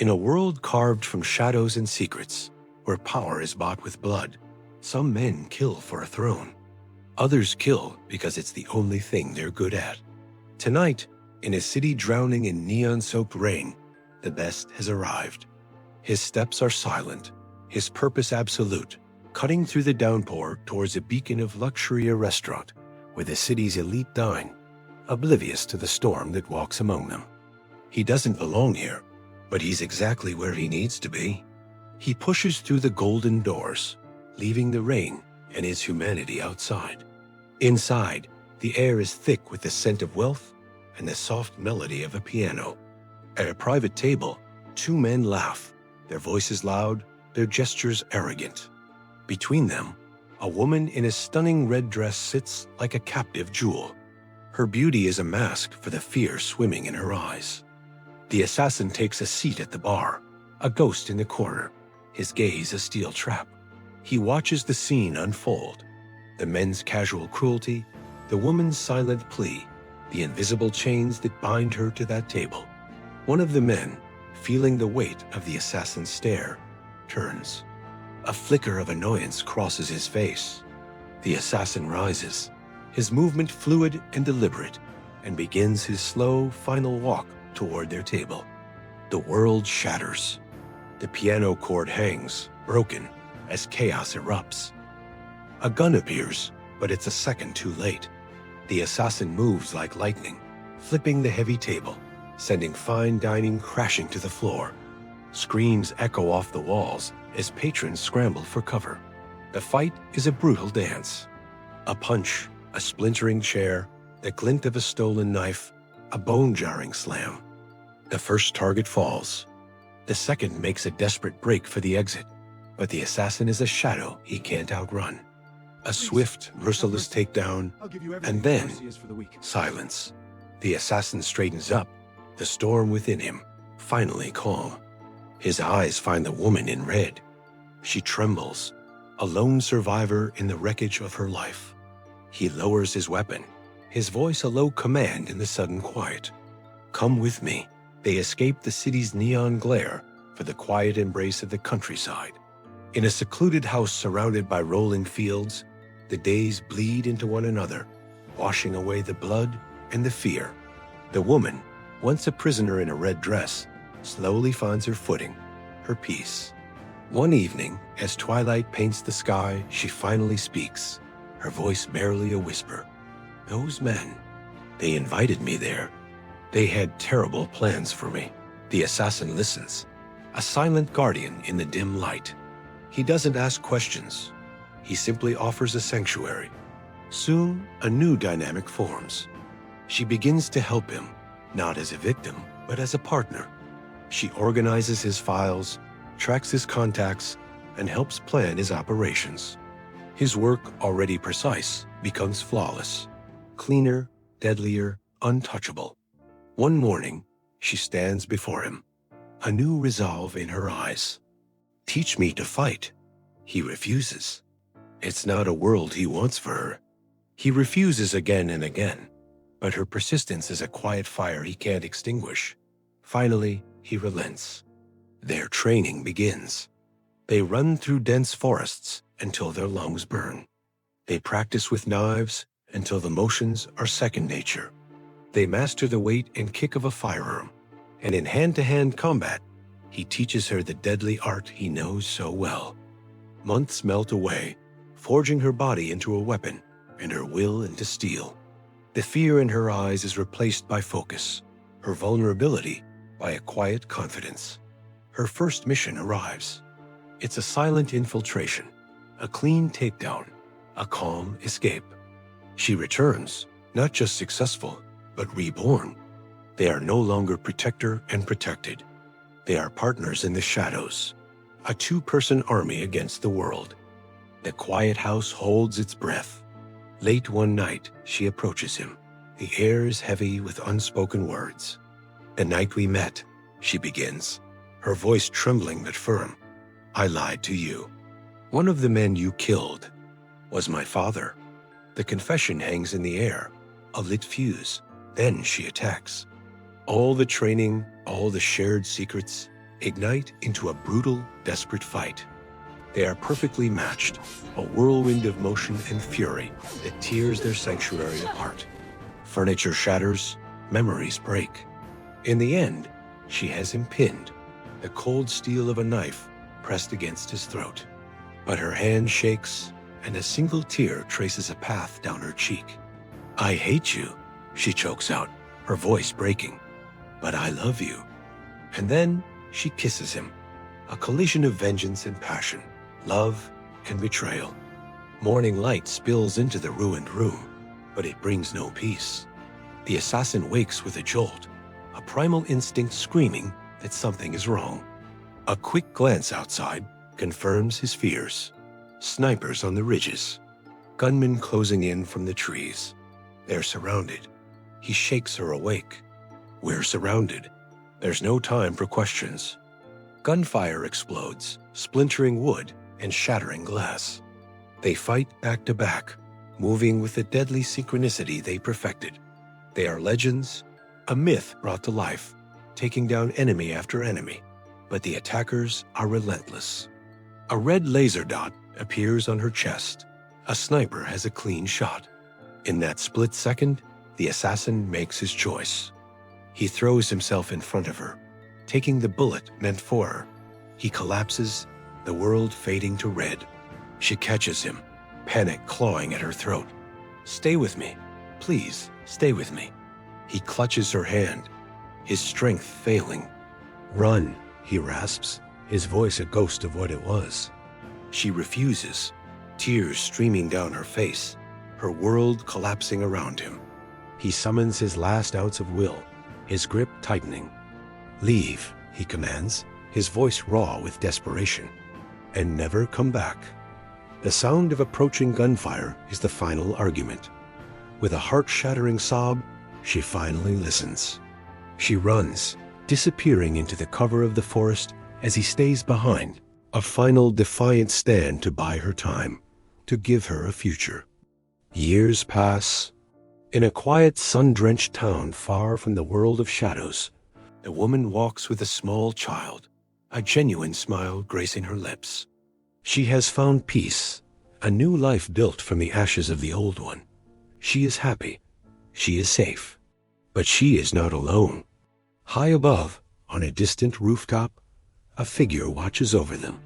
In a world carved from shadows and secrets, where power is bought with blood, some men kill for a throne. Others kill because it's the only thing they're good at. Tonight, in a city drowning in neon-soaked rain, the best has arrived. His steps are silent, his purpose absolute, cutting through the downpour towards a beacon of luxury, a restaurant where the city's elite dine, oblivious to the storm that walks among them. He doesn't belong here, but he's exactly where he needs to be. He pushes through the golden doors, leaving the rain and his humanity outside. Inside, the air is thick with the scent of wealth and the soft melody of a piano. At a private table, two men laugh, their voices loud, their gestures arrogant. Between them, a woman in a stunning red dress sits like a captive jewel. Her beauty is a mask for the fear swimming in her eyes. The assassin takes a seat at the bar, a ghost in the corner, his gaze a steel trap. He watches the scene unfold, the men's casual cruelty, the woman's silent plea, the invisible chains that bind her to that table. One of the men, feeling the weight of the assassin's stare, turns. A flicker of annoyance crosses his face. The assassin rises, his movement fluid and deliberate, and begins his slow, final walk toward their table. The world shatters. The piano chord hangs, broken, as chaos erupts. A gun appears, but it's a second too late. The assassin moves like lightning, flipping the heavy table, sending fine dining crashing to the floor. Screams echo off the walls as patrons scramble for cover. The fight is a brutal dance. A punch, a splintering chair, the glint of a stolen knife, a bone-jarring slam. The first target falls. The second makes a desperate break for the exit, but the assassin is a shadow he can't outrun. A swift, merciless takedown, and then silence. The assassin straightens up, the storm within him, finally calm. His eyes find the woman in red. She trembles, a lone survivor in the wreckage of her life. He lowers his weapon, his voice a low command in the sudden quiet. Come with me. They escape the city's neon glare for the quiet embrace of the countryside. In a secluded house surrounded by rolling fields, the days bleed into one another, washing away the blood and the fear. The woman, once a prisoner in a red dress, slowly finds her footing, her peace. One evening, as twilight paints the sky, she finally speaks, her voice barely a whisper. Those men, they invited me there. They had terrible plans for me. The assassin listens, a silent guardian in the dim light. He doesn't ask questions. He simply offers a sanctuary. Soon, a new dynamic forms. She begins to help him, not as a victim, but as a partner. She organizes his files, tracks his contacts, and helps plan his operations. His work, already precise, becomes flawless. Cleaner, deadlier, untouchable. One morning, she stands before him, a new resolve in her eyes. Teach me to fight. He refuses. It's not a world he wants for her. He refuses again and again, but her persistence is a quiet fire he can't extinguish. Finally, he relents. Their training begins. They run through dense forests until their lungs burn. They practice with knives until the motions are second nature. They master the weight and kick of a firearm, and in hand-to-hand combat, he teaches her the deadly art he knows so well. Months melt away, forging her body into a weapon and her will into steel. The fear in her eyes is replaced by focus, her vulnerability by a quiet confidence. Her first mission arrives. It's a silent infiltration, a clean takedown, a calm escape. She returns, not just successful, but reborn. They are no longer protector and protected. They are partners in the shadows, a two-person army against the world. The quiet house holds its breath. Late one night, she approaches him. The air is heavy with unspoken words. The night we met, she begins, her voice trembling but firm. I lied to you. One of the men you killed was my father. The confession hangs in the air, a lit fuse. Then she attacks. All the training, all the shared secrets, ignite into a brutal, desperate fight. They are perfectly matched, a whirlwind of motion and fury that tears their sanctuary apart. Furniture shatters, memories break. In the end, she has him pinned, the cold steel of a knife pressed against his throat. But her hand shakes, and a single tear traces a path down her cheek. "I hate you," she chokes out, her voice breaking. "But I love you." And then she kisses him, a collision of vengeance and passion, love and betrayal. Morning light spills into the ruined room, but it brings no peace. The assassin wakes with a jolt, a primal instinct screaming that something is wrong. A quick glance outside confirms his fears. Snipers on the ridges, gunmen closing in from the trees. They're surrounded. He shakes her awake. We're surrounded. There's no time for questions. Gunfire explodes, splintering wood and shattering glass. They fight back to back, moving with the deadly synchronicity they perfected. They are legends, a myth brought to life, taking down enemy after enemy. But the attackers are relentless. A red laser dot appears on her chest. A sniper has a clean shot. In that split second, the assassin makes his choice. He throws himself in front of her, taking the bullet meant for her. He collapses, the world fading to red. She catches him, panic clawing at her throat. "Stay with me. Please, stay with me." He clutches her hand, his strength failing. "Run," he rasps, his voice a ghost of what it was. She refuses, tears streaming down her face, her world collapsing around him. He summons his last ounce of will, his grip tightening. "Leave," he commands, his voice raw with desperation. "And never come back." The sound of approaching gunfire is the final argument. With a heart-shattering sob, she finally listens. She runs, disappearing into the cover of the forest as he stays behind, a final defiant stand to buy her time, to give her a future. Years pass. In a quiet, sun-drenched town far from the world of shadows, the woman walks with a small child, a genuine smile gracing her lips. She has found peace, a new life built from the ashes of the old one. She is happy. She is safe. But she is not alone. High above, on a distant rooftop, a figure watches over them.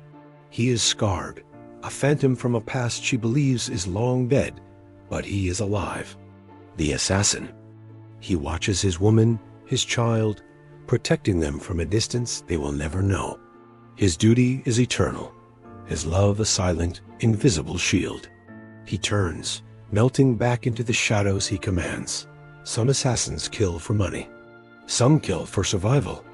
He is scarred, a phantom from a past she believes is long dead, but he is alive. The assassin. He watches his woman, his child, protecting them from a distance they will never know. His duty is eternal, his love a silent, invisible shield. He turns, melting back into the shadows he commands. Some assassins kill for money. Some kill for survival.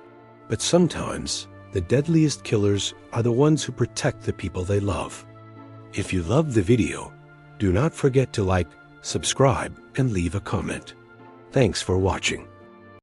But sometimes, the deadliest killers are the ones who protect the people they love. If you loved the video, do not forget to like, subscribe, and leave a comment. Thanks for watching.